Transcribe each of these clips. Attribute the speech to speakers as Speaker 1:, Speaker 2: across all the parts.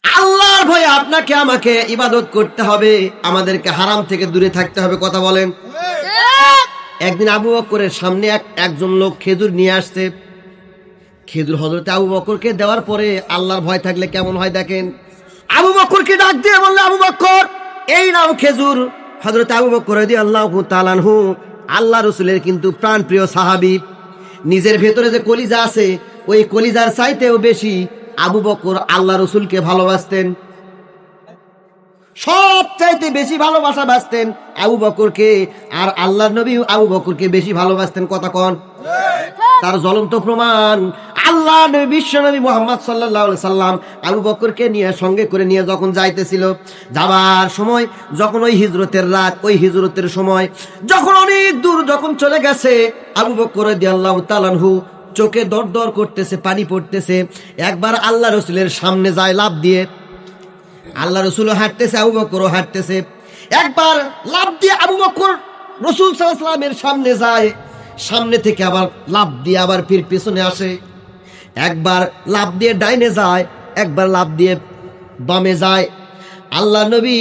Speaker 1: আল্লাহর ভয়ে আপনাকে আমাকে ইবাদত করতে হবে, আমাদেরকে হারাম থেকে দূরে থাকতে হবে। কথা বলেন। একদিন আবু বকরের সামনে একজন লোক খেজুর নিয়ে আসছে। খেজুর হযরতে আবু বকরকে দেওয়ার পরে আল্লাহর ভয় থাকলে কেমন হয় দেখেন। আবু বকরকে ডাক দিয়ে বললে, আবু বকর এই নাও খেজুর। হযরতে আবু বকর রাদিয়াল্লাহু তাআলা আনহু আল্লাহ রাসূলের কিন্তু প্রাণপ্রিয় সাহাবী। নিজের ভেতরে যে কলিজা আছে ওই কলিজার চাইতেও বেশি আবু বকর আল্লাহ রাসূলকে ভালোবাসতেন। সব চাইতে বেশি ভালোবাসা বাসতেন আবু বকরকে, আর আল্লাহর নবী আবু বকরকে বেশি ভালোবাসতেন। কথা কন। তার জ্বলন্ত প্রমাণ আল্লাহ নবী বিশ্ব নবী মুহাম্মদ সাল্লাল্লাহু আলাইহি সাল্লাম আবু বকরকে নিয়ে সঙ্গে করে নিয়ে যখন যাইতেছিল, যাবার সময় যখন ওই হিজরতের রাত, ওই হিজরতের সময় যখন অনেক দূর যখন চলে গেছে, আবু বকর রাদিয়াল্লাহু তাআলা আনহু চোখে দরদর করতেছে, পানি পড়তেছে। একবার আল্লাহ রাসূলের সামনে যায় লাফ দিয়ে। আল্লাহ রাসূলও হাঁটতেছে, আবু বকরও হাঁটতেছে। একবার লাফ দিয়ে আবু বকর রাসূল সাল্লাল্লাহু আলাইহি ওয়াসাল্লামের সামনে যায়, সামনে থেকে আবার লাফ দিয়ে আবার ফির পিছনে আসে। একবার লাফ দিয়ে ডাইনে যায়, একবার লাফ দিয়ে বামে যায়। আল্লাহ নবী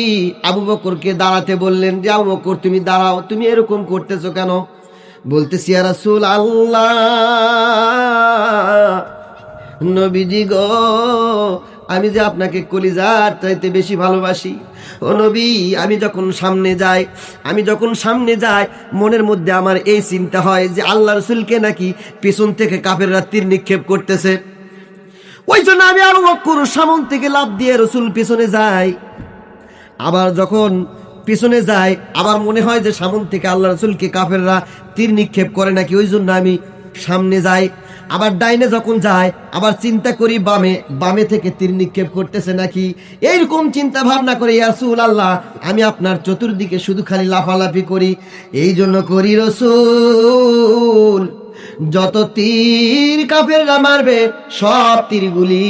Speaker 1: আবু বকরকে দাঁড়াতে বললেন যে, আবু বকর তুমি দাঁড়াও, তুমি এরকম করতেছো কেন? বলতেছি, ইয়া রাসূল আল্লাহ, নবীজি গো, আমি যে আপনাকে কলিজার চাইতে বেশি ভালোবাসি। ও নবী, আমি যখন সামনে যাই মনের মধ্যে আমার এই চিন্তা হয় যে আল্লাহ রাসূলকে নাকি পিছন থেকে কাফেররা তীর নিক্ষেপ করতেছে। ওই জন্য আমি আবু বকর সামন থেকে লাফ দিয়ে রাসূল পিছনে যাই। আবার যখন পিছনে যায় আবার মনে হয় যে সামন থেকে আল্লাহ রাসূলকে কাফেররা তীর নিক্ষেপ করে নাকি, ওই জন্য আমি সামনে যাই। আবার ডাইনে যখন যায় আবার চিন্তা করি বামে থেকে তীর নিক্ষেপ করতেছে নাকি। এইরকম চিন্তা ভাবনা করে ইয়া রাসূলুল্লাহ, আমি আপনার চতুর্দিকে শুধু খালি লাফালাফি করি। এই জন্য করি রাসূল, যত তীর কাফেররা মারবে সব তীরগুলি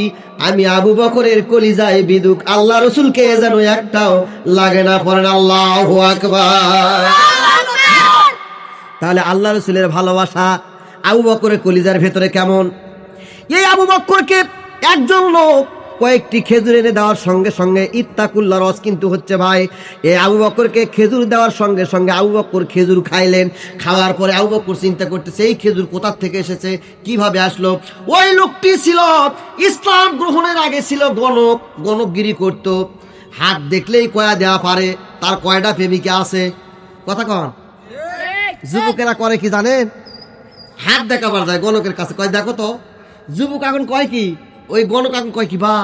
Speaker 1: আমি আবু বকরের কলিজায় বিদুক, আল্লাহ রাসূলকে যেন একটাও লাগে না। পড়েন আল্লাহু আকবার। তাহলে আল্লাহ রাসূলের ভালোবাসা আবু বকরের কলিজার ভেতরে কেমন। এই আবু বকরকে একজন লোক কয়েকটি খেজুর এনে দেওয়ার সঙ্গে সঙ্গে ইত্তাকুল্লাহ রস কিন্তু হচ্ছে ভাই। এই আবু বকরকে খেজুর দেওয়ার সঙ্গে সঙ্গে আবু বকর খেজুর খাইলেন। খাওয়ার পরে আবু বকর চিন্তা করতেছে এই খেজুর কোথা থেকে এসেছে, কিভাবে আসলো। ওই লোকটি ছিল ইসলাম গ্রহণের আগে ছিল গণকগিরি করত। হাত দেখলেই কয়া দেওয়া পারে, তার কয়টা প্রেমিকা আছে। কথা কন। যুবকেরা করে কি জানেন, হাত দেখাবার যায় গণকের কাছে, কয় দেখো তো। যুবক এখন কয় কি, ওই গণক এখন কয় কি, বা